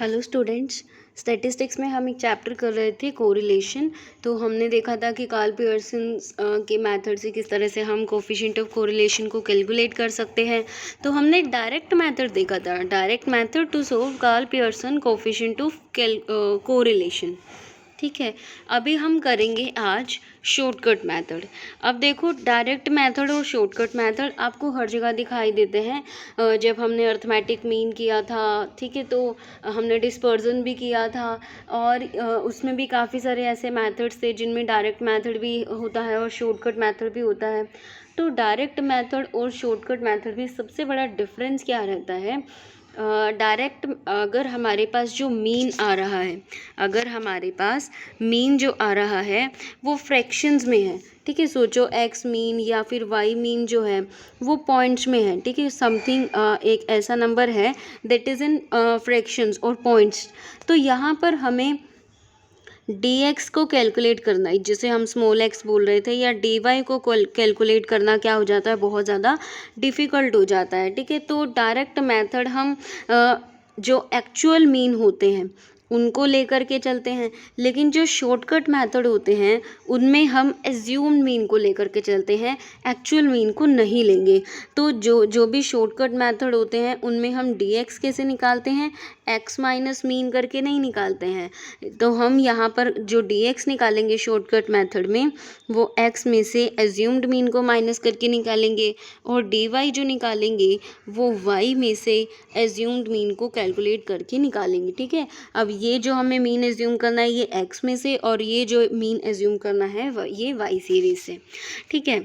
Hello students, statistics में हम एक चैप्टर कर रहे थे कोरिलेशन। तो हमने देखा था कि कार्ल पियर्सन के मेथड से किस तरह से हम कोफिशिएंट ऑफ कोरिलेशन को कैलकुलेट कर सकते हैं। तो हमने डायरेक्ट मेथड देखा था, direct method to solve Karl Pearson coefficient of correlation. ठीक है, अभी हम करेंगे आज शॉर्टकट मेथड। अब देखो, डायरेक्ट मेथड और शॉर्टकट मेथड आपको हर जगह दिखाई देते हैं। जब हमने अर्थमेटिक मीन किया था, ठीक है, तो हमने डिस्पर्जन भी किया था और उसमें भी काफ़ी सारे ऐसे मेथड्स थे जिनमें डायरेक्ट मेथड भी होता है और शॉर्टकट मेथड भी होता है। तो डायरेक्ट मेथड और शॉर्टकट मेथड में सबसे बड़ा डिफरेंस क्या रहता है? डायरेक्ट अगर हमारे पास जो मीन आ रहा है, अगर हमारे पास मीन जो आ रहा है वो फ्रैक्शंस में है, ठीक है। सोचो एक्स मीन या फिर वाई मीन जो है वो पॉइंट्स में है, ठीक है। समथिंग एक ऐसा नंबर है दैट इज़ इन फ्रैक्शंस और पॉइंट्स। तो यहाँ पर हमें dx को कैलकुलेट करना है, जिसे हम स्मॉल x बोल रहे थे, या dy को कैलकुलेट करना क्या हो जाता है, बहुत ज़्यादा डिफ़िकल्ट हो जाता है, ठीक है। तो डायरेक्ट मेथड हम जो एक्चुअल मीन होते हैं उनको लेकर के चलते हैं, लेकिन जो शॉर्टकट मेथड होते हैं उनमें हम एज्यूम्ड मीन को लेकर के चलते हैं, एक्चुअल मीन को नहीं लेंगे। तो जो भी शॉर्टकट मेथड होते हैं उनमें हम dx कैसे निकालते हैं, x माइनस मीन करके नहीं निकालते हैं। तो हम यहाँ पर जो dx निकालेंगे शॉर्टकट मेथड में, वो x में से एज्यूम्ड मीन को माइनस करके निकालेंगे, और dy जो निकालेंगे वो y में से एज्यूम्ड मीन को कैलकुलेट करके निकालेंगे, ठीक है। अब ये जो हमें मीन एज्यूम करना है ये x में से, और ये जो मीन एज्यूम करना है ये y सीरीज से, ठीक है।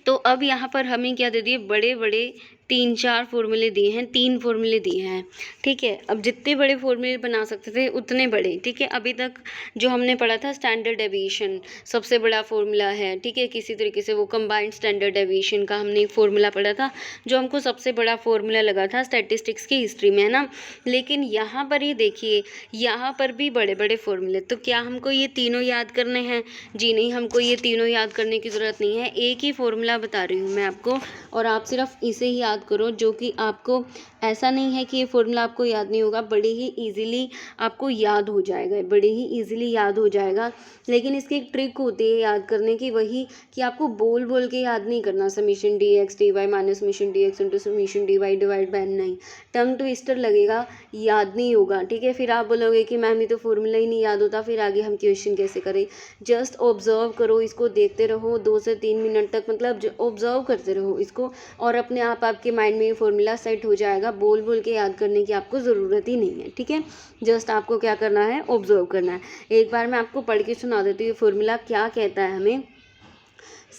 तो अब यहाँ पर हमें क्या दे दिए, बड़े बड़े 3-4 फॉर्मूले दिए हैं, 3 फॉर्मूले दिए हैं, ठीक है। अब जितने बड़े फॉर्मूले बना सकते थे उतने बड़े, ठीक है। अभी तक जो हमने पढ़ा था स्टैंडर्ड डेविएशन सबसे बड़ा फॉर्मूला है, ठीक है। किसी तरीके से वो कंबाइंड स्टैंडर्ड डेविएशन का हमने एक फॉर्मूला पढ़ा था जो हमको सबसे बड़ा फॉर्मूला लगा था स्टैटिस्टिक्स की हिस्ट्री में, है ना। लेकिन यहाँ पर ये देखिए, यहाँ पर भी बड़े बड़े फॉर्मूले। तो क्या हमको ये तीनों याद करने हैं? जी नहीं, हमको ये तीनों याद करने की ज़रूरत नहीं है। एक ही फॉर्मूला बता रही हूँ मैं आपको, और आप सिर्फ इसे ही याद करो, जो कि आपको ऐसा नहीं है कि ये फॉर्मूला आपको याद नहीं होगा, बड़े ही इजीली आपको याद हो जाएगा, बड़े ही इजीली याद हो जाएगा। लेकिन इसकी एक ट्रिक होती है याद करने की, वही कि आपको बोल बोल के याद नहीं करना, summation d x d y minus summation d x into summation d y divide by, नहीं, टंग ट्विस्टर लगेगा, याद नहीं होगा, ठीक है। फिर आप बोलोगे कि मैम ये तो फॉर्मूला ही नहीं याद होता, फिर आगे हम क्वेश्चन कैसे करें। जस्ट ऑब्जर्व करो, इसको देखते रहो 2 से 3 मिनट तक, मतलब ऑब्जर्व करते रहो इसको, और अपने आप आपके माइंड में ये फॉर्मूला सेट हो जाएगा। बोल बोल के याद करने की आपको ज़रूरत ही नहीं है, ठीक है। जस्ट आपको क्या करना है, ऑब्जर्व करना है। एक बार मैं आपको पढ़ के सुना देती हूँ ये फॉर्मूला क्या कहता है हमें।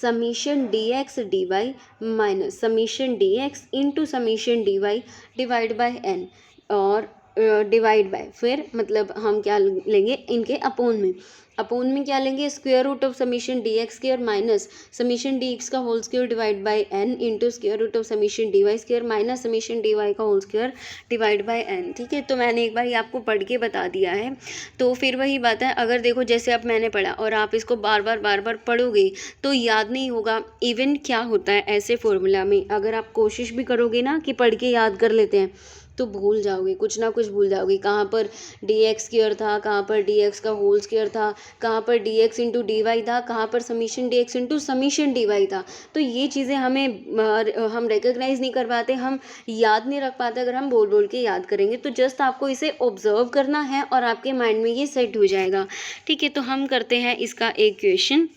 Summation d x d y minus summation d x into summation d y divide by n, और डिवाइड बाय, फिर मतलब हम क्या लेंगे इनके अपोन में। अपोन में क्या लेंगे, square root of summation d x square minus summation d x का whole square divide by n into square root of summation d y square minus summation d y का whole square divide by n, ठीक है। तो मैंने एक बार ये आपको पढ़ के बता दिया है। तो फिर वही बात है, अगर देखो जैसे अब मैंने पढ़ा और आप इसको बार बार पढ़ोगे तो याद नहीं होगा। इवन क्या होता है ऐसे फॉर्मूला में, अगर आप कोशिश भी करोगे ना कि पढ़ के याद कर लेते हैं, तो भूल जाओगे, कुछ ना कुछ भूल जाओगे। कहाँ पर डी एक्स स्क्वायर था, कहाँ पर डी एक्स का होल स्क्वायर था, कहाँ पर d x into d y था, कहाँ पर summation d x into summation d y था। तो ये चीज़ें हम रिकग्नाइज़ नहीं कर पाते, हम याद नहीं रख पाते। अगर हम बोल बोल के याद करेंगे तो जस्ट आपको इसे ऑब्जर्व करना है और आपके माइंड में ये सेट हो जाएगा, ठीक है। तो हम करते हैं इसका एक क्वेश्चन।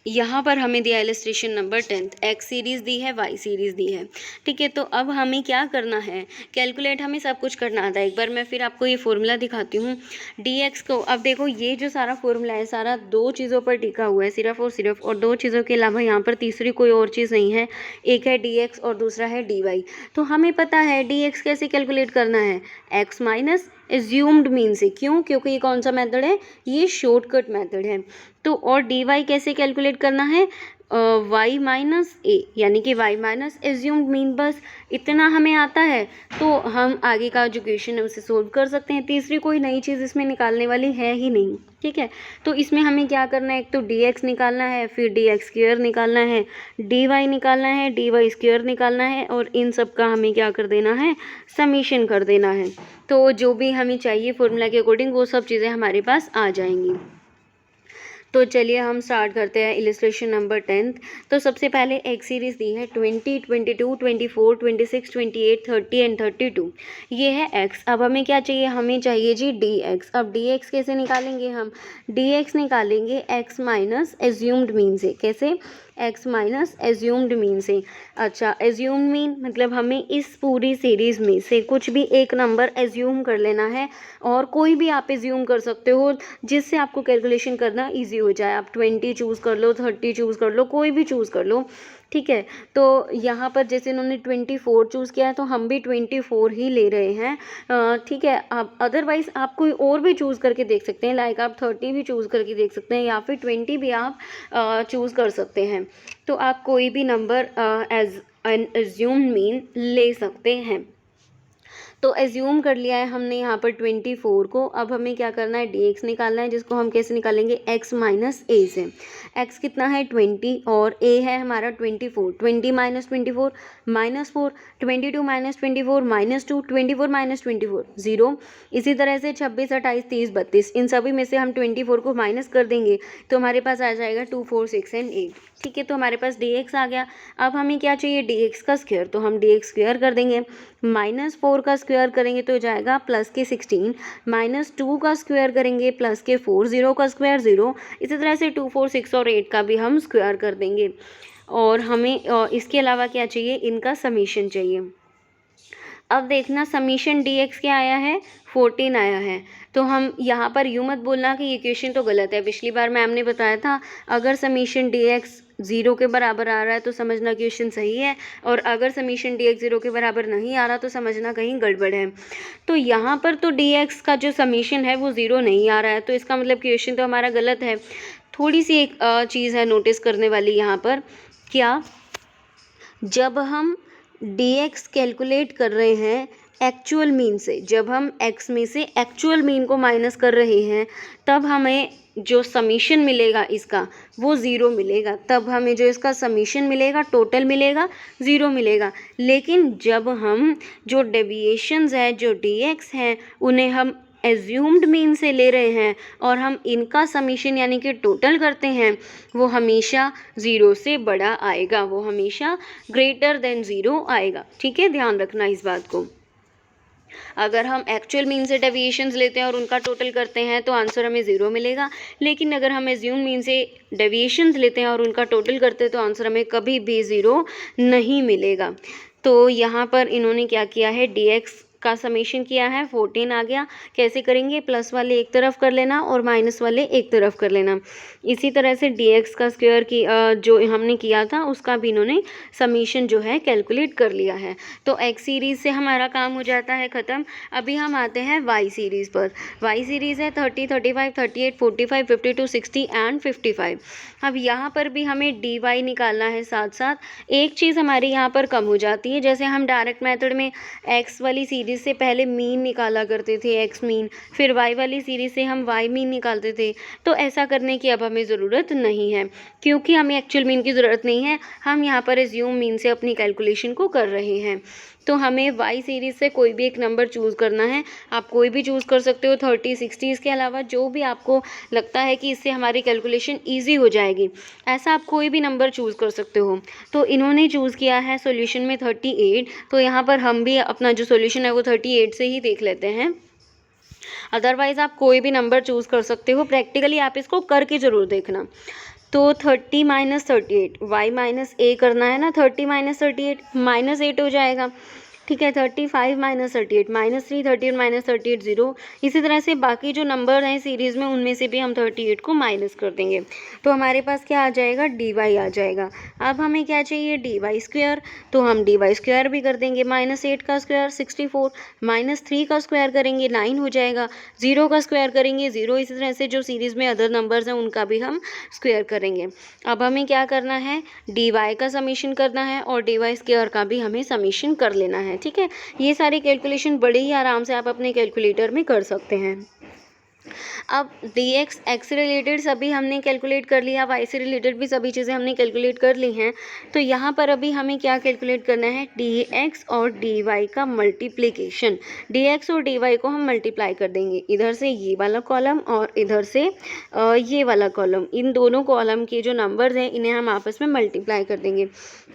यहाँ पर हमें दिया इलस्ट्रेशन नंबर 10, एक्स सीरीज़ दी है, वाई सीरीज़ दी है, ठीक है। तो अब हमें क्या करना है, कैलकुलेट हमें सब कुछ करना आता है। एक बार मैं फिर आपको ये फॉर्मूला दिखाती हूँ डी एक्स को। अब देखो ये जो सारा फॉर्मूला है सारा 2 चीज़ों पर टिका हुआ है, सिर्फ और सिर्फ, और 2 चीज़ों के अलावा यहाँ पर तीसरी कोई और चीज़ नहीं है। एक है डी एक्स और दूसरा है डी वाई। तो हमें पता है डी एक्स कैसे कैलकुलेट करना है, एक्स माइनस एज्यूम्ड मीन से। क्यों? क्योंकि ये कौन सा मेथड है, ये शॉर्टकट मेथड है। तो और डी वाई कैसे कैलकुलेट करना है, y माइनस ए, यानी कि y माइनस एज्यूम्ड मीन, बस इतना हमें आता है तो हम आगे का जो क्वेश्चन है उसे सोल्व कर सकते हैं। तीसरी कोई नई चीज़ इसमें निकालने वाली है ही नहीं, ठीक है। तो इसमें हमें क्या करना है, एक तो dx निकालना है, फिर dx स्क्वायर निकालना है, dy निकालना है, dy स्क्वायर निकालना है, और इन सब का हमें क्या कर देना है, समीशन कर देना है। तो जो भी हमें चाहिए फॉर्मूला के अकॉर्डिंग वो सब चीज़ें हमारे पास आ जाएंगी। तो चलिए हम स्टार्ट करते हैं इलिस्ट्रेशन नंबर 10। तो सबसे पहले एक सीरीज़ दी है 20, 22, 24, 26, 28, 30 एंड 32। ये है x। अब हमें क्या चाहिए, हमें चाहिए जी dx। अब dx कैसे निकालेंगे हम, dx निकालेंगे x माइनस एज्यूम्ड मीन से। कैसे, x माइनस एज्यूम्ड मीन से। अच्छा, एज्यूम्ड मीन मतलब हमें इस पूरी सीरीज़ में से कुछ भी एक नंबर एज्यूम कर लेना है, और कोई भी आप एज्यूम कर सकते हो जिससे आपको कैलकुलेशन करना इजी हो जाए। आप 20 चूज़ कर लो, 30 चूज़ कर लो, कोई भी चूज़ कर लो, ठीक है। तो यहाँ पर जैसे इन्होंने 24 चूज़ किया है तो हम भी 24 ही ले रहे हैं, ठीक है। आप अदरवाइज़ आप कोई और भी चूज़ करके देख सकते हैं, लाइक आप 30 भी चूज़ करके देख सकते हैं, या फिर 20 भी आप चूज़ कर सकते हैं। तो आप कोई भी number as an assumed mean ले सकते हैं। तो एज्यूम कर लिया है हमने यहाँ पर 24 को। अब हमें क्या करना है, dx निकालना है, जिसको हम कैसे निकालेंगे, x माइनस ए से। x कितना है 20 और a है हमारा 24। 20 minus 24 minus 4, 22 minus 24 minus 2, 24 minus 24 0। इसी तरह से 26, 28, 30, 32 इन सभी में से हम 24 को माइनस कर देंगे तो हमारे पास आ जाएगा 2, 4, 6 एंड 8, ठीक है। तो हमारे पास dx आ गया। अब हमें क्या चाहिए, dx का स्क्वायर, तो हम dx स्क्वायर कर देंगे। -4 का स्क्वायर करेंगे तो जाएगा प्लस के 16, -2 का स्क्वायर करेंगे प्लस के 4, 0 का स्क्वायर 0। इसी तरह से 2, 4, 6 और 8 का भी हम स्क्वायर कर देंगे। और हमें इसके अलावा क्या चाहिए, इनका समीशन चाहिए। अब देखना समीशन dx क्या आया है, 14 आया है। तो हम यहाँ पर यूँ मत बोलना कि ये क्वेश्चन तो गलत है। पिछली बार मैम ने बताया था अगर समीशन dx 0 के बराबर आ रहा है तो समझना क्वेश्चन सही है, और अगर समीशन dx 0 के बराबर नहीं आ रहा तो समझना कहीं गड़बड़ है। तो यहाँ पर तो dx का जो समीशन है वो 0 नहीं आ रहा है, तो इसका मतलब क्वेश्चन तो हमारा गलत है। थोड़ी सी एक चीज़ है नोटिस करने वाली यहाँ पर, क्या, जब हम dx कैलकुलेट कर रहे हैं एक्चुअल मीन से, जब हम x में से एक्चुअल मीन को माइनस कर रहे हैं, तब हमें जो समीशन मिलेगा इसका वो 0 मिलेगा। तब हमें जो इसका समीशन मिलेगा, टोटल मिलेगा, 0 मिलेगा। लेकिन जब हम जो डेविएशंस है, जो dx हैं, उन्हें हम एज्यूम्ड मीन से ले रहे हैं और हम इनका समीशन यानी कि टोटल करते हैं, वो हमेशा 0 से बड़ा आएगा, वो हमेशा ग्रेटर देन 0 आएगा, ठीक है। ध्यान रखना इस बात को। अगर हम एक्चुअल मीन से डेविएशंस लेते हैं और उनका टोटल करते हैं तो आंसर हमें 0 मिलेगा, लेकिन अगर हम एज्यूम मीन से डेविएशंस लेते हैं और उनका टोटल करते हैं तो आंसर हमें कभी भी 0 नहीं मिलेगा। तो यहाँ पर इन्होंने क्या किया है, dx का समेशन किया है, 14 आ गया। कैसे करेंगे, प्लस वाले एक तरफ कर लेना और माइनस वाले एक तरफ कर लेना। इसी तरह से dx का स्क्वायर की जो हमने किया था उसका भी इन्होंने समीशन जो है कैलकुलेट कर लिया है। तो x सीरीज़ से हमारा काम हो जाता है ख़त्म। अभी हम आते हैं y सीरीज़ पर। y सीरीज़ है 30, 35, 38, 45, 52, 60 एंड 55। अब यहाँ पर भी हमें dy निकालना है साथ साथ। एक चीज़ हमारी यहाँ पर कम हो जाती है, जैसे हम डायरेक्ट मेथड में x वाली सीरीज़ से पहले मीन निकाला करते थे, x मीन, फिर y वाली सीरीज़ से हम y मीन निकालते थे। तो ऐसा करने की अब हमें ज़रूरत नहीं है, क्योंकि हमें एक्चुअल मीन की ज़रूरत नहीं है। हम यहाँ पर एज्यूम मीन से अपनी कैलकुलेशन को कर रहे हैं। तो हमें y सीरीज़ से कोई भी एक नंबर चूज़ करना है। आप कोई भी चूज़ कर सकते हो, 30, 60, इसके अलावा जो भी आपको लगता है कि इससे हमारी कैलकुलेशन ईजी हो जाएगी, ऐसा आप कोई भी नंबर चूज़ कर सकते हो। तो इन्होंने चूज़ किया है सॉल्यूशन में 38, तो यहाँ पर हम भी अपना जो सॉल्यूशन है वो 38 से ही देख लेते हैं। अदरवाइज़ आप कोई भी नंबर चूज़ कर सकते हो, प्रैक्टिकली आप इसको करके ज़रूर देखना। तो 30 माइनस 38, y माइनस ए करना है ना, 30 माइनस 38 -8 हो जाएगा, ठीक है, 35 माइनस 38 माइनस 3, 38 माइनस 38 0। इसी तरह से बाकी जो नंबर हैं सीरीज़ में उनमें से भी हम 38 को माइनस कर देंगे, तो हमारे पास क्या आ जाएगा, dy आ जाएगा। अब हमें क्या चाहिए, dy स्क्वायर, तो हम dy स्क्वायर भी कर देंगे। माइनस 8 का स्क्वायर 64, माइनस 3 का स्क्वायर करेंगे 9 हो जाएगा, 0 का स्क्वायर करेंगे 0। इसी तरह से जो सीरीज़ में अदर नंबर्स हैं उनका भी हम स्क्वायर करेंगे। अब हमें क्या करना है, dy का समीशन करना है और dy स्क्वायर का भी हमें समीशन कर लेना है। ठीक है, ये सारी कैलकुलेशन बड़े ही आराम से आप अपने कैलकुलेटर में कर सकते हैं। अब dx x से रिलेटेड सभी हमने कैलकुलेट कर लिया, y से रिलेटेड भी सभी चीज़ें हमने कैलकुलेट कर ली हैं। तो यहाँ पर अभी हमें क्या कैलकुलेट करना है, dx और dy का मल्टीप्लिकेशन। dx और dy को हम मल्टीप्लाई कर देंगे, इधर से ये वाला कॉलम और इधर से ये वाला कॉलम, इन दोनों कॉलम के जो नंबर्स हैं इन्हें हम आपस में मल्टीप्लाई कर देंगे।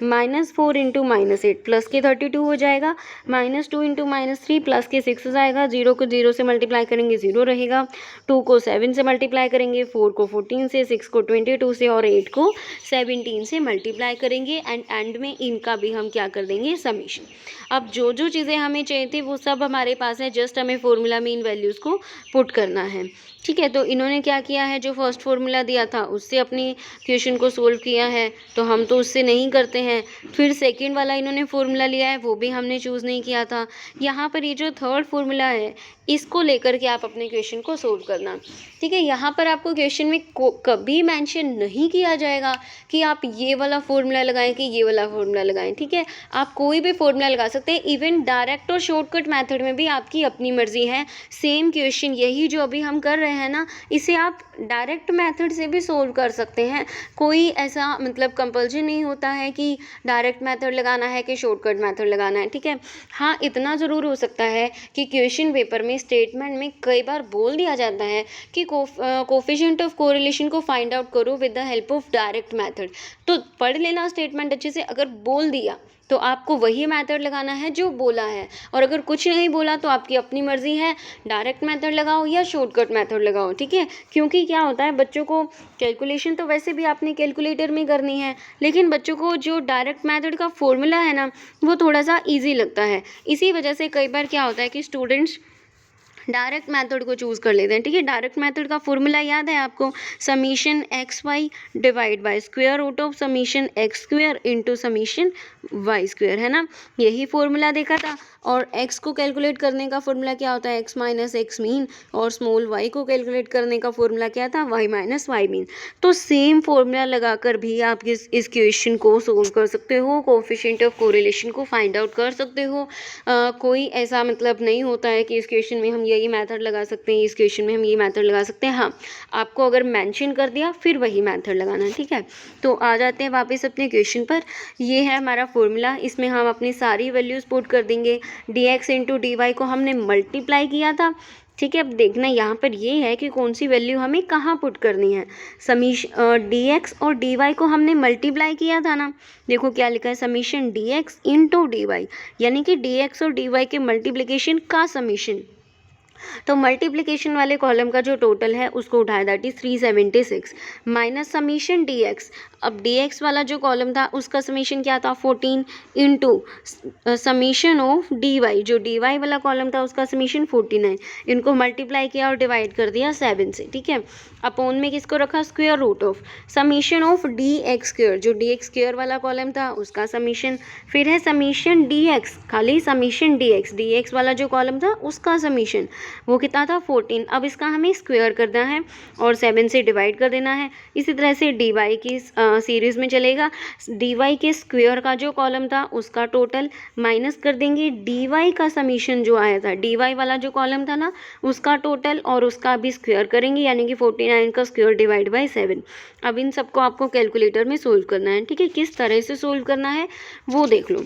-4 इंटू -8 प्लस के 32 हो जाएगा, -2 इंटू -3 प्लस के 6 हो जाएगा। 0 को 0 से मल्टीप्लाई करेंगे 0 रहेगा, 2 को 7 से मल्टीप्लाई करेंगे, 4 को 14 से, 6 को 22 से और 8 को 17 से मल्टीप्लाई करेंगे। एंड में इनका भी हम क्या कर देंगे, समीशन। अब जो जो चीज़ें हमें चाहिए थी वो सब हमारे पास है, जस्ट हमें फॉर्मूला में इन वैल्यूज़ को पुट करना है। ठीक है, तो इन्होंने क्या किया है, जो फर्स्ट फार्मूला दिया था उससे अपनी क्वेश्चन को सोल्व किया है, तो हम तो उससे नहीं करते हैं। फिर सेकंड वाला इन्होंने फार्मूला लिया है, वो भी हमने चूज़ नहीं किया था। यहाँ पर ये जो थर्ड फार्मूला है इसको लेकर के आप अपने क्वेश्चन को सोल्व करना। ठीक है, यहाँ पर आपको क्वेश्चन में कभी मेंशन नहीं किया जाएगा कि आप ये वाला फार्मूला लगाएं कि ये वाला फार्मूला लगाएं। ठीक है, आप कोई भी फार्मूला लगा सकते हैं, इवन डायरेक्ट और शॉर्टकट मेथड में भी आपकी अपनी मर्जी है। सेम क्वेश्चन यही जो अभी हम कर रहे हैं ना, इसे आप डायरेक्ट मेथड से भी सोल्व कर सकते हैं। कोई ऐसा मतलब कंपल्सन नहीं होता है कि डायरेक्ट मेथड लगाना है कि शॉर्टकट मेथड लगाना है। ठीक है, हाँ इतना ज़रूर हो सकता है कि क्वेश्चन पेपर में स्टेटमेंट में कई बार बोल दिया जाता है कि कोफिशिएंट ऑफ कोरिलेशन को फाइंड आउट करो with the help of direct method. तो पढ़ लेना स्टेटमेंट अच्छे से, अगर बोल दिया तो आपको वही मेथड लगाना है जो बोला है, और अगर कुछ नहीं बोला तो आपकी अपनी मर्जी है, डायरेक्ट मेथड लगाओ या शॉर्टकट मेथड लगाओ। ठीक है, क्योंकि क्या होता है, बच्चों को कैलकुलेशन तो वैसे भी आपने कैलकुलेटर में करनी है, लेकिन बच्चों को जो डायरेक्ट मेथड का फॉर्मूला है ना वो थोड़ा सा ईजी लगता है। इसी वजह से कई बार क्या होता है कि स्टूडेंट्स डायरेक्ट मेथड को चूज़ कर लेते हैं। ठीक है, डायरेक्ट मेथड का फॉर्मूला याद है आपको, summation x y divide by square root of summation x square into summation y square, है ना, यही फॉर्मूला देखा था। और x को कैलकुलेट करने का फॉर्मूला क्या होता है, x माइनस एक्स मीन, और स्मॉल y को कैलकुलेट करने का फॉर्मूला क्या था, y माइनस वाई मीन। तो सेम फॉर्मूला लगाकर भी आप इस क्वेश्चन को सोल्व कर सकते हो, कोफिशिएंट ऑफ कोरिलेशन को फाइंड आउट कर सकते हो। कोई ऐसा मतलब नहीं होता है कि इस क्वेश्चन में हम यही मेथड लगा सकते हैं, इस क्वेश्चन में हम ये मेथड लगा सकते हैं। हाँ, आपको अगर मेंशन कर दिया फिर वही मेथड लगाना है। ठीक है, तो आ जाते हैं वापस अपने क्वेश्चन पर। ये है हमारा फॉर्मूला, इसमें हम अपनी सारी वैल्यूज़ पुट कर देंगे। dx इंटू डी वाई को हमने मल्टीप्लाई किया था। ठीक है, अब देखना यहाँ पर ये है कि कौन सी वैल्यू हमें कहाँ पुट करनी है। dx और dy को हमने मल्टीप्लाई किया था ना, देखो क्या लिखा है, समीशन dx इंटू dy, यानी कि dx और dy के मल्टीप्लिकेशन का समीशन। तो मल्टीप्लिकेशन वाले कॉलम का जो टोटल है उसको उठाया, that is 376 minus summation dx। अब dx वाला जो कॉलम था उसका समीशन क्या था, 14 इंटू समीशन ऑफ dy, जो dy वाला कॉलम था उसका समीशन 49। इनको मल्टीप्लाई किया और डिवाइड कर दिया 7 से। ठीक है, अपॉन में किसको रखा, square root of summation of dx square, जो dx स्क्वायर वाला कॉलम था उसका समीशन। फिर है समीशन dx, खाली समीशन dx वाला जो कॉलम था उसका समीशन, वो कितना था 14। अब इसका हमें स्क्वायर करना है और 7 से डिवाइड कर देना है। इसी तरह से dy की सीरीज़ में चलेगा, dy के स्क्वायर का जो कॉलम था उसका टोटल माइनस कर देंगे dy का समीशन जो आया था, dy वाला जो कॉलम था ना उसका टोटल, और उसका भी स्क्वायर करेंगे, यानी कि 49 का स्क्वायर डिवाइड बाय 7। अब इन सबको आपको कैलकुलेटर में सोल्व करना है। ठीक है, किस तरह से सोल्व करना है वो देख लो।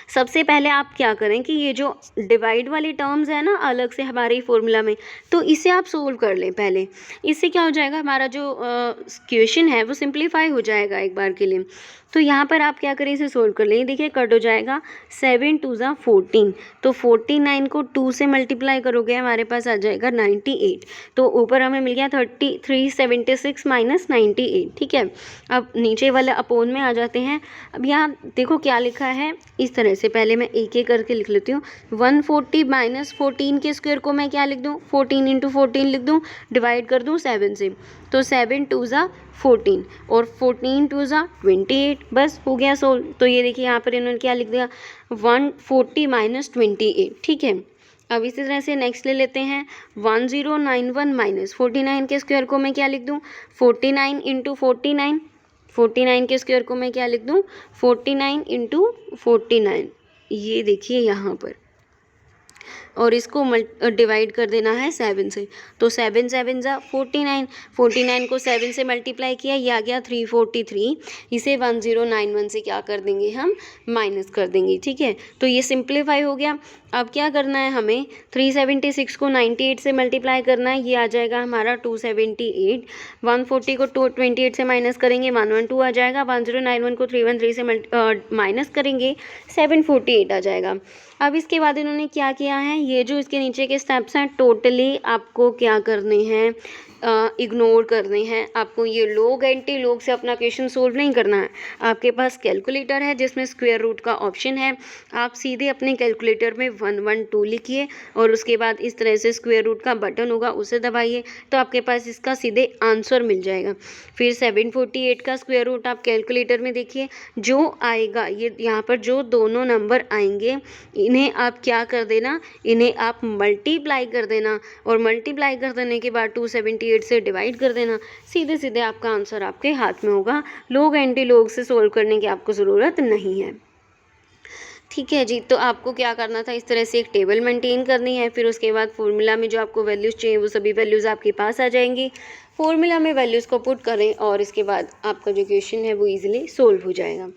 सबसे पहले आप क्या करें कि ये जो डिवाइड वाली टर्म्स है ना अलग से हमारे फॉर्मूला में, तो इसे आप सोल्व कर लें पहले। इससे क्या हो जाएगा, हमारा जो क्वेश्चन है वो सिंप्लीफाई हो जाएगा एक बार के लिए। तो यहाँ पर आप क्या करें, इसे सोल्व कर लें। देखिए कट हो जाएगा, 7 2 ज़ा 14, तो 49 को 2 से मल्टीप्लाई करोगे हमारे पास आ जाएगा 98। तो ऊपर हमें मिल गया 376 माइनस 98, ठीक है। अब नीचे वाले अपोन में आ जाते हैं। अब यहाँ देखो क्या लिखा है, इस तरह से पहले मैं एक एक करके लिख लेती हूँ। 140 माइनस 14 के स्क्वायर को मैं क्या लिख दूँ, 14 इंटू 14 लिख दूँ, डिवाइड कर दूँ 7 से, तो 7 2 ज़ा 14 और 14 2 ज़ा 28, बस हो गया सोल्व। तो ये देखिए यहाँ पर इन्होंने क्या लिख दिया, 140 माइनस 28, ठीक है। अब इसी तरह से नेक्स्ट ले लेते हैं, 1091 माइनस 49 के स्क्वायर को मैं क्या लिख दूँ, 49 इंटू 49, 49 के स्क्वायर को मैं क्या लिख दूँ, 49 इंटू 49, ये देखिए यहाँ पर, और इसको डिवाइड कर देना है 7 से, तो 7 7 ज़ा 49, 49 को 7 से मल्टीप्लाई किया, ये आ गया 343, इसे 1091 से क्या कर देंगे हम, माइनस कर देंगे, ठीक है। तो ये सिंप्लीफाई हो गया। अब क्या करना है हमें, 376 को 98 से मल्टीप्लाई करना है, ये आ जाएगा हमारा 278, 140 को 228 से माइनस करेंगे 112 आ जाएगा, 1091 को 313 से माइनस करेंगे 748 आ जाएगा। अब इसके बाद इन्होंने क्या किया है, ये जो इसके नीचे के स्टेप्स हैं टोटली आपको क्या करने हैं, इग्नोर करने हैं। आपको ये लोग एंटी लोग से अपना क्वेश्चन सोल्व नहीं करना है। आपके पास कैलकुलेटर है जिसमें स्क्वायर रूट का ऑप्शन है, आप सीधे अपने कैलकुलेटर में 112 लिखिए और उसके बाद इस तरह से स्क्वायर रूट का बटन होगा उसे दबाइए, तो आपके पास इसका सीधे आंसर मिल जाएगा। फिर 748 का स्क्वायर रूट आप कैलकुलेटर में देखिए, जो आएगा ये यहाँ पर जो दोनों नंबर आएंगे इन्हें आप क्या कर देना, इन्हें आप मल्टीप्लाई कर देना, और मल्टीप्लाई कर देने के बाद 278 से डिवाइड कर देना, सीधे सीधे आपका आंसर आपके हाथ में होगा। लोग एंटी लोग से सोल्व करने की आपको ज़रूरत नहीं है, ठीक है जी। तो आपको क्या करना था, इस तरह से एक टेबल मेंटेन करनी है, फिर उसके बाद फॉर्मूला में जो आपको वैल्यूज़ चाहिए वो सभी वैल्यूज़ आपके पास आ जाएंगी। फॉर्मूला में वैल्यूज़ को पुट करें और इसके बाद आपका जो क्वेश्चन है वो ईजिली सोल्व हो जाएगा।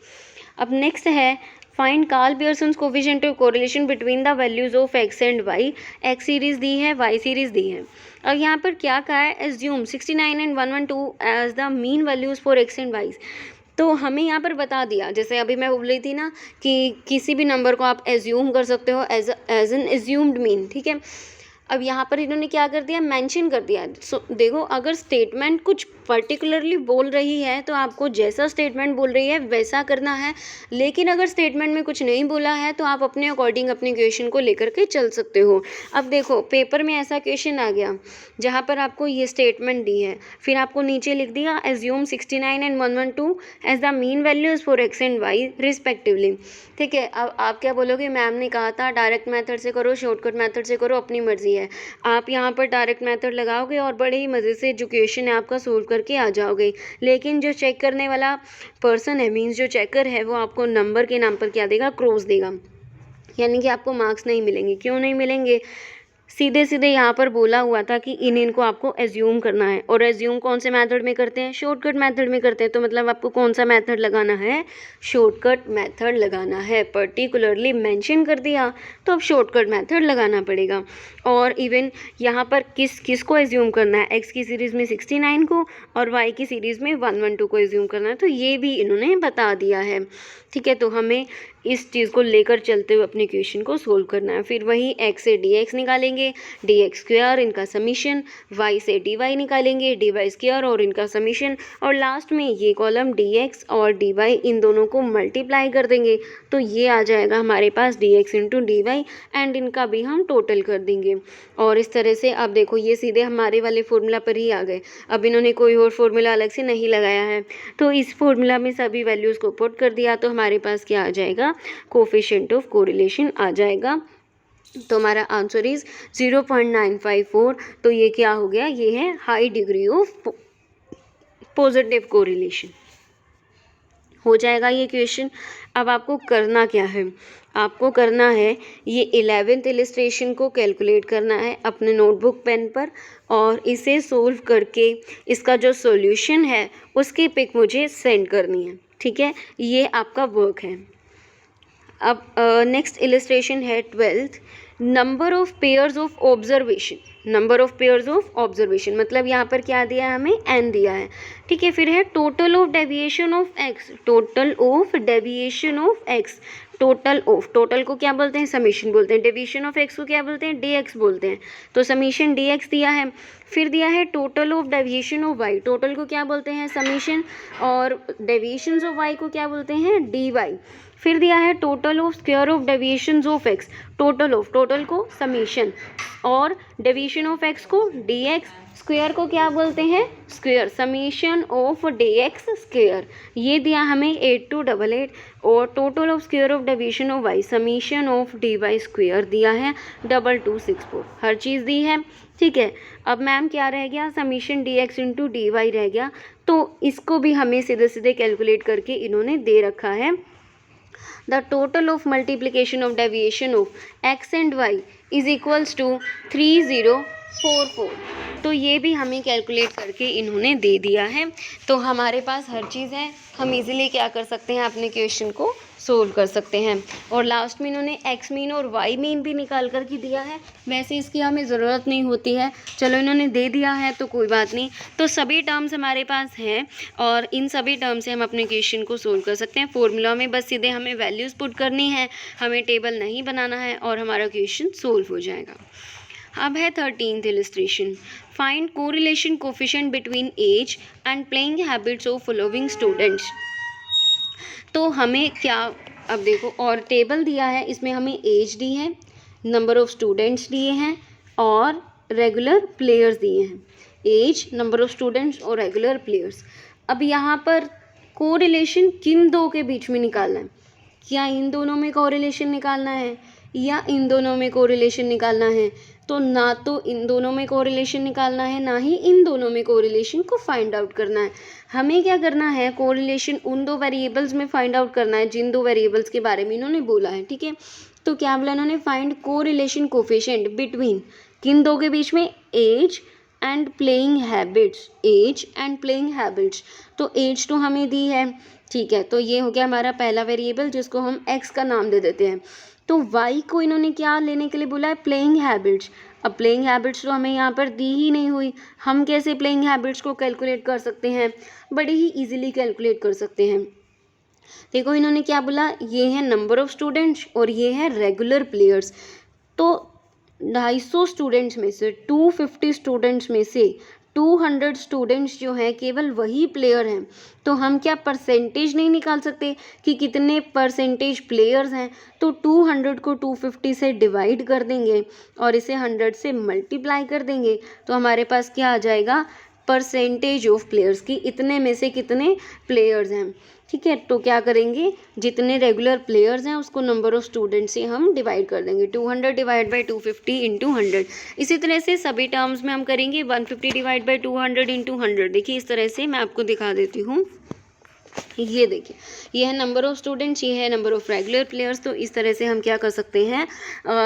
अब नेक्स्ट है, find Karl Pearson's coefficient of correlation between the values of x and y. X series दी है, वाई सीरीज दी है। अब यहाँ पर क्या कहा है, assume 69 and 112 as the mean values for x and y. तो हमें यहाँ पर बता दिया, जैसे अभी मैं बोल रही थी ना कि किसी भी नंबर को आप एज्यूम कर सकते हो एज एन एज्यूम्ड मीन, ठीक है। अब यहाँ पर इन्होंने क्या कर दिया, मेंशन कर दिया। देखो अगर स्टेटमेंट कुछ पर्टिकुलरली बोल रही है तो आपको जैसा स्टेटमेंट बोल रही है वैसा करना है, लेकिन अगर स्टेटमेंट में कुछ नहीं बोला है तो आप अपने अकॉर्डिंग अपने क्वेश्चन को लेकर के चल सकते हो। अब देखो पेपर में ऐसा क्वेश्चन आ गया जहाँ पर आपको ये स्टेटमेंट दी है, फिर आपको नीचे लिख दिया assume 69 and 112 as the mean values for x and y respectively, ठीक है। अब आप क्या बोलोगे, मैम ने कहा था डायरेक्ट मेथड से करो, शॉर्टकट मेथड से करो, अपनी मर्जी है। आप यहाँ पर डायरेक्ट मेथड लगाओगे और बड़े ही मज़े से जो क्वेश्चन है आपका सोल्व करके आ जाओगे, लेकिन जो चेक करने वाला पर्सन है, मीन्स जो चेकर है, वो आपको नंबर के नाम पर क्या देगा, क्रॉस देगा, यानी कि आपको मार्क्स नहीं मिलेंगे। क्यों नहीं मिलेंगे, सीधे सीधे यहाँ पर बोला हुआ था कि इनको आपको एज्यूम करना है, और एज्यूम कौन से मेथड में करते हैं, शॉर्टकट मेथड में करते हैं। तो मतलब आपको कौन सा मेथड लगाना है, शॉर्टकट मेथड लगाना है। पर्टिकुलरली मेंशन कर दिया तो अब शॉर्टकट मेथड लगाना पड़ेगा। और इवन यहाँ पर किस को एज्यूम करना है, एक्स की सीरीज़ में 69 को और वाई की सीरीज़ में 112 को एज्यूम करना है, तो ये भी इन्होंने बता दिया है, ठीक है। तो हमें इस चीज़ को लेकर चलते हुए अपने क्वेश्चन को सोल्व करना है। फिर वही एक्स से डी एक्स निकालेंगे, डी एक्स स्क्वायर इनका समीशन, वाई से डी वाई निकालेंगे, डी वाई स्क्वायर और इनका समीशन, और लास्ट में ये कॉलम डी एक्स और डी वाई इन दोनों को मल्टीप्लाई कर देंगे, तो ये आ जाएगा हमारे पास d x into d y, and इनका भी हम टोटल कर देंगे। और इस तरह से अब देखो ये सीधे हमारे वाले फॉर्मूला पर ही आ गए। अब इन्होंने कोई और फॉर्मूला अलग से नहीं लगाया है, तो इस फॉर्मूला में सभी वैल्यूज़ को पुट कर दिया, तो हमारे पास क्या आ जाएगा, कोफिशिएंट ऑफ कोरिलेशन आ जाएगा। तो हमारा आंसर इज 0.954। तो ये क्या हो गया, ये है high degree of positive correlation. हो जाएगा ये क्वेश्चन। अब आपको करना क्या है, आपको करना है ये 11th इलस्ट्रेशन को कैलकुलेट करना है अपने नोटबुक पेन पर, और इसे सोल्व करके इसका जो सॉल्यूशन है उसकी पिक मुझे सेंड करनी है, ठीक है। ये आपका वर्क है। अब नेक्स्ट इलस्ट्रेशन है 12th, number of pairs of observation. Number of pairs of observation, मतलब यहाँ पर क्या दिया है हमें, n दिया है, ठीक है। फिर है total of deviation of x, total of deviation of x, total of, total को क्या बोलते हैं, समीशन बोलते हैं, डेविएशन ऑफ x को क्या बोलते हैं, dx बोलते हैं, तो समीशन dx दिया है। फिर दिया है total of deviation of y, total को क्या बोलते हैं, समीशन, और डेविएशंस ऑफ y को क्या बोलते हैं, dy। फिर दिया है total of square of deviations of x, total of, total को समीशन, और डेविएशन ऑफ x को dx, स्क्वायर को क्या बोलते हैं, square, summation of dx square, ये दिया हमें 8288। और total of square of deviation of y, summation of dy square दिया है 2264, हर चीज़ दी है, ठीक है। अब मैम क्या रह गया, समीशन dx इंटू dy रह गया, तो इसको भी हमें सीधे सीधे कैलकुलेट करके इन्होंने दे रखा है। The total of multiplication of deviation of x and y is equals to 3044, तो ये भी हमें कैलकुलेट करके इन्होंने दे दिया है। तो हमारे पास हर चीज़ है, हम इजीली क्या कर सकते हैं, अपने क्वेश्चन को सोल्व कर सकते हैं। और लास्ट में इन्होंने x मीन और y मीन भी निकाल कर के दिया है, वैसे इसकी हमें ज़रूरत नहीं होती है, चलो इन्होंने दे दिया है तो कोई बात नहीं। तो सभी टर्म्स हमारे पास हैं और इन सभी टर्म से हम अपने क्वेश्चन को सोल्व कर सकते हैं। फॉर्मूला में बस सीधे हमें वैल्यूज़ पुट करनी है, हमें टेबल नहीं बनाना है और हमारा क्वेश्चन सोल्व हो जाएगा। अब है 13th illustration, find correlation coefficient between age and playing habits of following students. तो हमें क्या, अब देखो, और टेबल दिया है, इसमें हमें एज दी है, नंबर ऑफ स्टूडेंट्स दिए हैं और रेगुलर प्लेयर्स दिए हैं, एज, नंबर ऑफ स्टूडेंट्स और रेगुलर प्लेयर्स। अब यहाँ पर कोरिलेशन किन दो के बीच में निकालना है, क्या इन दोनों में कोरिलेशन निकालना है या इन दोनों में कोरिलेशन निकालना है, तो ना तो इन दोनों में कोरिलेशन निकालना है ना ही इन दोनों में कोरिलेशन को फाइंड आउट करना है। हमें क्या करना है, कोरिलेशन उन दो वेरिएबल्स में फाइंड आउट करना है जिन दो वेरिएबल्स के बारे में इन्होंने बोला है, ठीक है। तो क्या बोला इन्होंने, फाइंड कोरिलेशन कोफिशिएंट बिटवीन, किन दो के बीच में, age and playing habits, age and playing habits. तो एज तो हमें दी है, ठीक है, तो ये हो गया हमारा पहला वेरिएबल जिसको हम एक्स का नाम दे देते हैं। तो वाई को इन्होंने क्या लेने के लिए बोला है, प्लेइंग हैबिट्स। अब प्लेइंग हैबिट्स तो हमें यहाँ पर दी ही नहीं हुई, हम कैसे प्लेइंग हैबिट्स को कैलकुलेट कर सकते हैं, बड़े ही इजीली कैलकुलेट कर सकते हैं। देखो इन्होंने क्या बोला, ये है नंबर ऑफ स्टूडेंट्स और ये है रेगुलर प्लेयर्स। तो 250 स्टूडेंट्स में से, 250 स्टूडेंट्स में से 200 स्टूडेंट्स जो हैं केवल वही प्लेयर हैं, तो हम क्या परसेंटेज नहीं निकाल सकते कि कितने परसेंटेज प्लेयर्स हैं। तो 200 को 250 से डिवाइड कर देंगे और इसे 100 से मल्टीप्लाई कर देंगे, तो हमारे पास क्या आ जाएगा, परसेंटेज ऑफ प्लेयर्स की इतने में से कितने प्लेयर्स हैं, ठीक है। तो क्या करेंगे, जितने रेगुलर प्लेयर्स हैं उसको नंबर ऑफ स्टूडेंट्स से हम डिवाइड कर देंगे, 200 डिवाइड बाई 250 इंटू 100। इसी तरह से सभी टर्म्स में हम करेंगे 150 डिवाइड बाई 200 इंटू 100। देखिए इस तरह से मैं आपको दिखा देती हूँ, ये देखिए, ये है नंबर ऑफ स्टूडेंट्स, ये है नंबर ऑफ रेगुलर प्लेयर्स। तो इस तरह से हम क्या कर सकते हैं,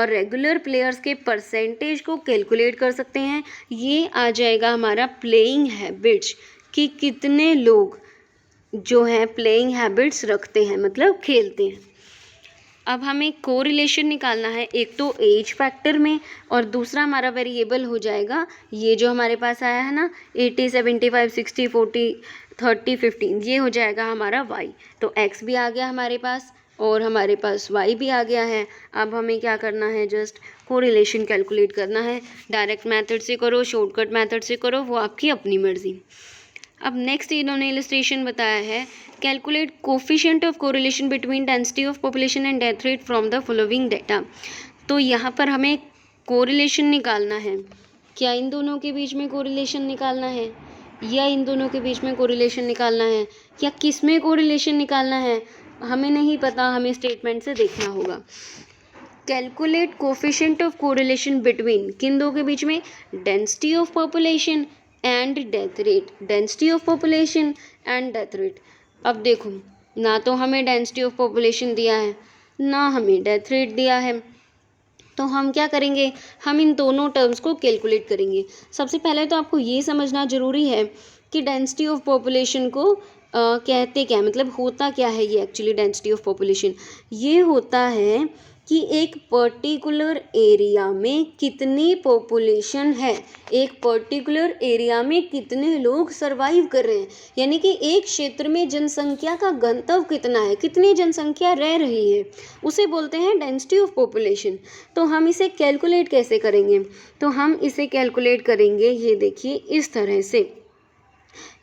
रेगुलर प्लेयर्स के परसेंटेज को कैलकुलेट कर सकते हैं। ये आ जाएगा हमारा प्लेइंग हैबिट्स, कि कितने लोग जो हैं प्लेइंग हैबिट्स रखते हैं, मतलब खेलते हैं। अब हमें कोरिलेशन निकालना है, एक तो एज फैक्टर में और दूसरा हमारा वेरिएबल हो जाएगा ये जो हमारे पास आया है ना, 80, 75, 60, 40, 30, 15, ये हो जाएगा हमारा y। तो x भी आ गया हमारे पास और हमारे पास y भी आ गया है। अब हमें क्या करना है, जस्ट कोरिलेशन कैलकुलेट करना है। डायरेक्ट मेथड से करो, शॉर्टकट मेथड से करो, वो आपकी अपनी मर्जी। अब नेक्स्ट इन्होंने इलस्ट्रेशन बताया है, calculate coefficient of correlation between density of population and death rate from the following data. तो यहाँ पर हमें कोरिलेशन निकालना है, क्या इन दोनों के बीच में कोरिलेशन निकालना है या इन दोनों के बीच में कोरिलेशन निकालना है, या किस में कोरिलेशन निकालना है, हमें नहीं पता, हमें स्टेटमेंट से देखना होगा। Calculate coefficient of correlation between, किन दो के बीच में, density of population and death rate, density of population and death rate. अब देखो, ना तो हमें डेंसिटी ऑफ पॉपुलेशन दिया है ना हमें डेथ रेट दिया है, तो हम क्या करेंगे, हम इन दोनों टर्म्स को कैलकुलेट करेंगे। सबसे पहले तो आपको ये समझना ज़रूरी है कि डेंसिटी ऑफ पॉपुलेशन को कहते क्या है, मतलब होता क्या है ये एक्चुअली डेंसिटी ऑफ पॉपुलेशन। ये होता है कि एक पर्टिकुलर एरिया में कितनी पॉपुलेशन है, एक पर्टिकुलर एरिया में कितने लोग सरवाइव कर रहे हैं, यानी कि एक क्षेत्र में जनसंख्या का घनत्व कितना है, कितनी जनसंख्या रह रही है, उसे बोलते हैं डेंसिटी ऑफ पॉपुलेशन। तो हम इसे कैलकुलेट कैसे करेंगे? तो हम इसे कैलकुलेट करेंगे, ये देखिए इस तरह से।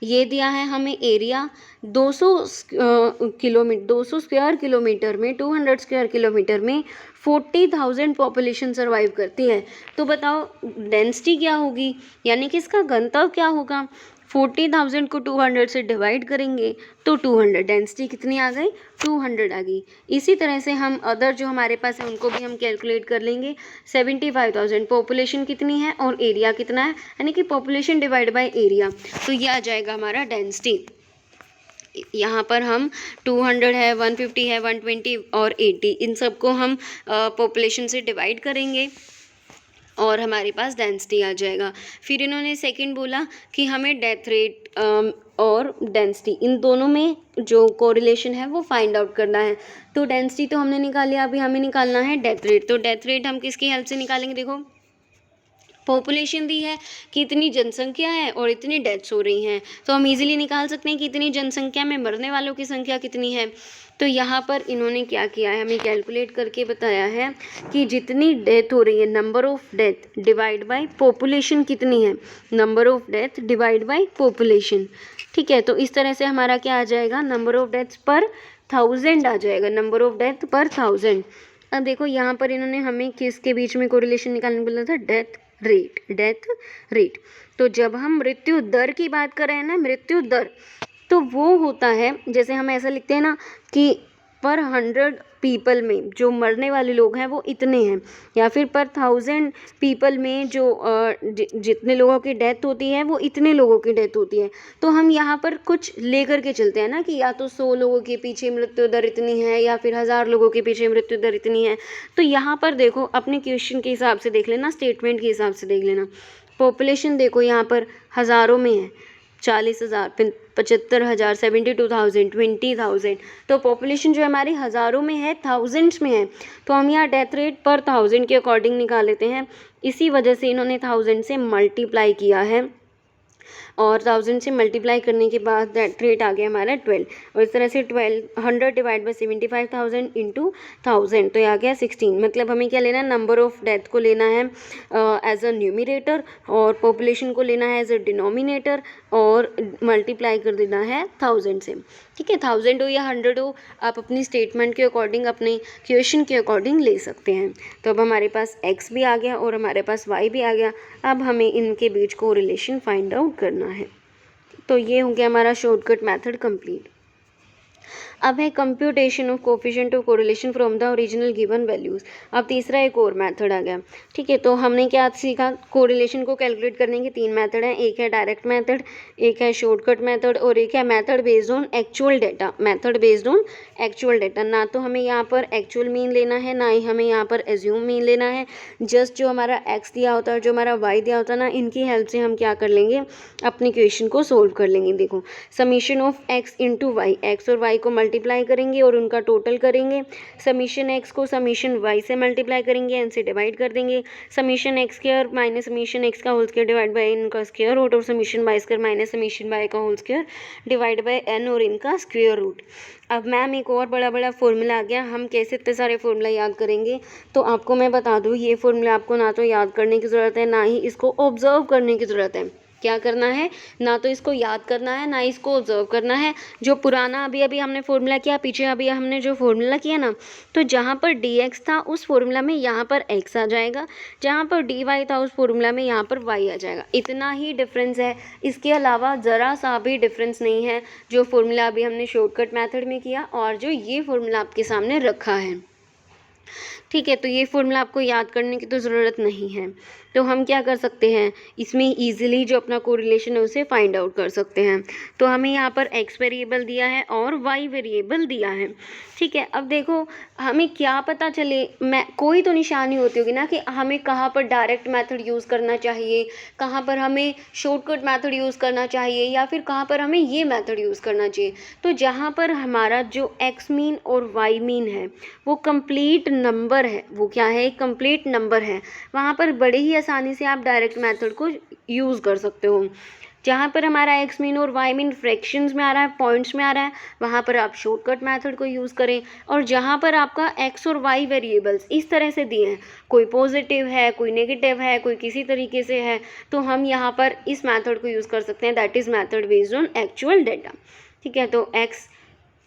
ये दिया है हमें एरिया 200 स्क्वायर किलोमीटर में, 200 स्क्वायर किलोमीटर में 40,000 पॉपुलेशन सर्वाइव करती है। तो बताओ डेंसिटी क्या होगी, यानी कि इसका घनत्व क्या होगा। 40,000 को 200 से डिवाइड करेंगे तो 200, डेंसिटी कितनी आ गई, 200 आ गई। इसी तरह से हम अदर जो हमारे पास है उनको भी हम कैलकुलेट कर लेंगे। 75,000 पॉपुलेशन कितनी है और एरिया कितना है, यानी कि पॉपुलेशन डिवाइड बाय एरिया, तो ये आ जाएगा हमारा डेंसिटी। यहाँ पर हम 200 है, 150 है, 120 और 80, इन सबको हम पॉपुलेशन से डिवाइड करेंगे और हमारे पास डेंसिटी आ जाएगा। फिर इन्होंने सेकंड बोला कि हमें डेथ रेट और डेंसिटी, इन दोनों में जो कोरिलेशन है वो फाइंड आउट करना है। तो डेंसिटी तो हमने निकाल लिया, अभी हमें निकालना है डेथ रेट। तो डेथ रेट हम किसकी हेल्प से निकालेंगे? देखो पॉपुलेशन दी है कि इतनी जनसंख्या है और इतनी डेथ्स हो रही हैं, तो हम इजीली निकाल सकते हैं कि इतनी जनसंख्या में मरने वालों की संख्या कितनी है। तो यहाँ पर इन्होंने क्या किया है, हमें कैलकुलेट करके बताया है कि जितनी डेथ हो रही है, number of death divide by population कितनी है, number of death divide by population. ठीक है, तो इस तरह से हमारा क्या आ जाएगा, नंबर ऑफ डेथ्स पर 1000 आ जाएगा, नंबर ऑफ डेथ पर 1000। अब देखो यहाँ पर इन्होंने हमें किसके बीच में कोरिलेशन निकालने बोला था, डेथ रेट। तो जब हम मृत्यु दर की बात कर रहे हैं ना, मृत्यु दर, तो वो होता है, जैसे हम ऐसा लिखते हैं ना कि पर 100 पीपल में जो मरने वाले लोग हैं वो इतने हैं, या फिर पर 1000 पीपल में जो जितने लोगों की डेथ होती है वो इतने लोगों की डेथ होती है। तो हम यहाँ पर कुछ लेकर के चलते हैं ना कि या तो 100 लोगों के पीछे मृत्यु दर इतनी है या फिर 1000 लोगों के पीछे मृत्यु दर इतनी है। तो यहाँ पर देखो अपने क्वेश्चन के हिसाब से देख लेना, स्टेटमेंट के हिसाब से देख लेना। पॉपुलेशन देखो यहाँ पर हज़ारों में है, 40,000, 75,000, 72,000, 20,000। तो पॉपुलेशन जो हमारी हज़ारों में है, थाउजेंड्स में है, तो हम यहाँ डेथ रेट पर 1000 के अकॉर्डिंग निकाल लेते हैं। इसी वजह से इन्होंने 1000 से मल्टीप्लाई किया है और 1000 से मल्टीप्लाई करने के बाद डेथ रेट आ गया हमारा 12, और इस तरह से 100 डिवाइड बाई 75,000 इंटू 1000, तो ये आ गया 16। मतलब हमें क्या लेना है, नंबर ऑफ डेथ को लेना है एज अ न्यूमिनेटर और पॉपुलेशन को लेना है एज अ डिनोमिनेटर और मल्टीप्लाई कर देना है 1000 से। ठीक है, 1000 हो या 100 हो, आप अपनी स्टेटमेंट के अकॉर्डिंग, अपने क्वेश्चन के अकॉर्डिंग ले सकते हैं। तो अब हमारे पास x भी आ गया और हमारे पास y भी आ गया। अब हमें इनके बीच को रिलेशन फाइंड आउट करना है। तो ये हो गया हमारा शॉर्टकट मेथड कंप्लीट। अब है computation of coefficient of correlation from the original given values. अब तीसरा एक और मेथड आ गया। ठीक है, तो हमने क्या सीखा, कोरिलेशन को कैलकुलेट करने के 3 मेथड हैं, एक है डायरेक्ट मेथड, एक है शॉर्टकट मेथड और एक है method based on actual data. Method based on actual data, ना तो हमें यहाँ पर एक्चुअल मीन लेना है, ना ही हमें यहाँ पर एज्यूम मीन लेना है। जस्ट जो हमारा एक्स दिया होता है, जो हमारा वाई दिया होता है ना, इनकी हेल्प से हम क्या कर लेंगे, अपनी क्वेश्चन को सोल्व कर लेंगे। देखो summation of x into y, x और वाई को मल्टीप्लाई करेंगे और उनका टोटल करेंगे। समीशन एक्स को समीशन वाई से मल्टीप्लाई करेंगे, एन से डिवाइड कर देंगे। Summation x square minus summation x का whole square divide by n का स्क्वायर रूट, और summation y square minus summation y का whole square divide by n और इनका स्क्वायर रूट। अब मैम एक और बड़ा फॉर्मूला आ गया, हम कैसे इतने सारे फॉर्मूला याद करेंगे? तो आपको मैं बता दूँ, ये फॉर्मूला आपको ना तो याद करने की ज़रूरत है, ना ही इसको ऑब्जर्व करने की ज़रूरत है। क्या करना है, ना तो इसको याद करना है, ना इसको ऑब्जर्व करना है। जो पुराना अभी हमने फॉर्मूला किया, पीछे अभी हमने जो फॉर्मूला किया ना, तो जहाँ पर dx था उस फॉर्मूला में यहाँ पर x आ जाएगा, जहाँ पर dy था उस फॉर्मूला में यहाँ पर y आ जाएगा। इतना ही डिफरेंस है, इसके अलावा ज़रा सा भी डिफरेंस नहीं है जो फॉर्मूला अभी हमने शॉर्टकट मेथड में किया और जो ये फॉर्मूला आपके सामने रखा है। ठीक है, तो ये फॉर्मूला आपको याद करने की तो ज़रूरत नहीं है। तो हम क्या कर सकते हैं, इसमें इजीली जो अपना कोरिलेशन है उसे फाइंड आउट कर सकते हैं। तो हमें यहाँ पर x वेरिएबल दिया है और y वेरिएबल दिया है। ठीक है, अब देखो हमें क्या पता चले, मैं कोई तो निशानी होती होगी ना कि हमें कहाँ पर डायरेक्ट मेथड यूज़ करना चाहिए, कहाँ पर हमें शॉर्टकट मेथड यूज़ करना चाहिए, या फिर कहाँ पर हमें ये मेथड यूज़ करना चाहिए। तो जहाँ पर हमारा जो x मीन और y मीन है वो कंप्लीट नंबर नंबर है, वो क्या है, एक कंप्लीट नंबर है, वहाँ पर बड़े ही आसानी से आप डायरेक्ट मेथड को यूज़ कर सकते हो। जहाँ पर हमारा एक्स मीन और वाई मीन फ्रैक्शंस में आ रहा है, पॉइंट्स में आ रहा है, वहाँ पर आप शॉर्टकट मेथड को यूज़ करें। और जहाँ पर आपका एक्स और वाई वेरिएबल्स इस तरह से दिए हैं, कोई पॉजिटिव है, कोई नेगेटिव है, कोई किसी तरीके से है, तो हम यहाँ पर इस मेथड को यूज़ कर सकते हैं, that is method based on actual data. ठीक है, तो एक्स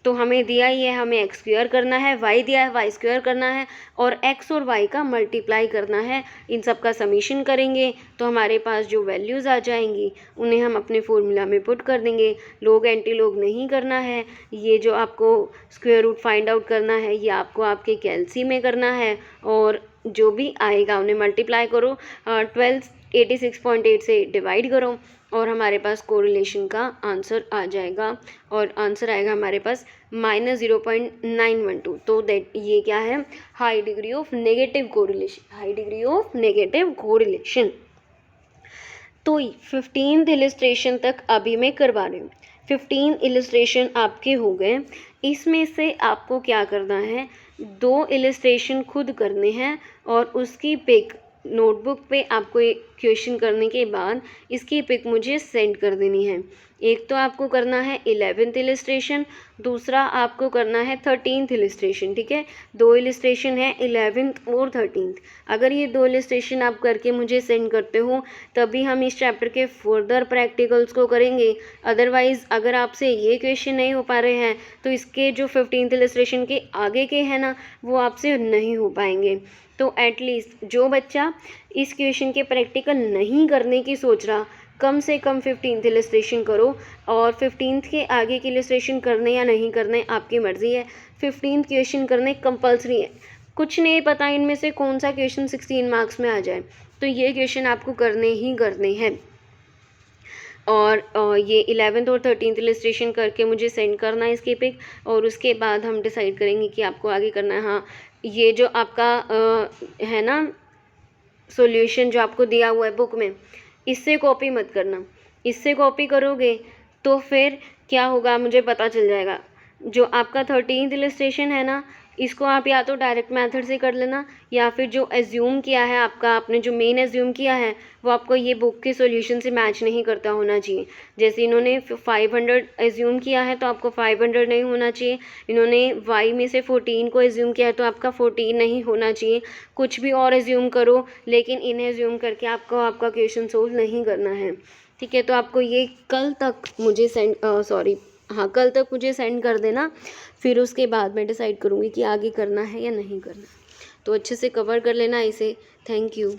तो हमें दिया ही है, हमें एक्स स्क्वायर करना है, वाई दिया है, वाई स्क्वायर करना है, और एक्स और वाई का मल्टीप्लाई करना है। इन सब का समीशन करेंगे तो हमारे पास जो वैल्यूज़ आ जाएंगी उन्हें हम अपने फॉर्मूला में पुट कर देंगे। लोग एंटी लोग नहीं करना है, ये जो आपको स्क्वायर रूट फाइंड आउट करना है ये आपको आपके कैलसी में करना है, और जो भी आएगा उन्हें मल्टीप्लाई करो, 1286.8 से डिवाइड करो, और हमारे पास कोरिलेशन का आंसर आ जाएगा, और आंसर आएगा हमारे पास -0.912। तो दैट ये क्या है, high degree of negative correlation, high degree of negative correlation. तो 15th इलस्ट्रेशन तक अभी मैं करवा रही हूँ। 15 इलस्ट्रेशन आपके हो गए। इसमें से आपको क्या करना है, 2 इलस्ट्रेशन खुद करने हैं, और उसकी पिक नोटबुक पे आपको एक क्वेश्चन करने के बाद इसकी पिक मुझे सेंड कर देनी है। एक तो आपको करना है 11th इलस्ट्रेशन, दूसरा आपको करना है 13th इलस्ट्रेशन। ठीक है, 2 इलस्ट्रेशन है 11th और 13th। अगर ये 2 इलस्ट्रेशन आप करके मुझे सेंड करते हो तभी हम इस चैप्टर के फर्दर प्रैक्टिकल्स को करेंगे। अदरवाइज़ अगर आपसे ये क्वेश्चन नहीं हो पा रहे हैं तो इसके जो 15th इलस्ट्रेशन के आगे के हैं ना, वो आपसे नहीं हो पाएंगे। तो एटलीस्ट जो बच्चा इस क्वेश्चन के प्रैक्टिकल नहीं करने की सोच रहा, कम से कम 15th इलस्ट्रेशन करो, और 15th के आगे की इलस्ट्रेशन करने या नहीं करने आपकी मर्ज़ी है। 15th क्वेश्चन करने कंपलसरी है, कुछ नहीं पता इनमें से कौन सा क्वेश्चन 16 मार्क्स में आ जाए, तो ये क्वेश्चन आपको करने ही करने हैं। और ये 11th और 13th इलस्ट्रेशन करके मुझे सेंड करना है इसकी पिक, और उसके बाद हम डिसाइड करेंगे कि आपको आगे करना है। हाँ, ये जो आपका है ना सॉल्यूशन जो आपको दिया हुआ है बुक में, इससे कॉपी मत करना। इससे कॉपी करोगे तो फिर क्या होगा मुझे पता चल जाएगा। जो आपका 13th इलस्ट्रेशन है ना, इसको आप या तो डायरेक्ट मेथड से कर लेना, या फिर जो एज्यूम किया है आपका, आपने जो मेन एज्यूम किया है वो आपको ये बुक के सॉल्यूशन से मैच नहीं करता होना चाहिए। जैसे इन्होंने 500 एज्यूम किया है तो आपको 500 नहीं होना चाहिए, इन्होंने y में से 14 को एज्यूम किया है तो आपका 14 नहीं होना चाहिए। कुछ भी और एज्यूम करो, लेकिन इन्हें एज्यूम करके आपको आपका क्वेश्चन सोल्व नहीं करना है। ठीक है, तो आपको ये कल तक मुझे कल तक मुझे सेंड कर देना, फिर उसके बाद मैं डिसाइड करूँगी कि आगे करना है या नहीं करना। तो अच्छे से कवर कर लेना इसे। Thank you.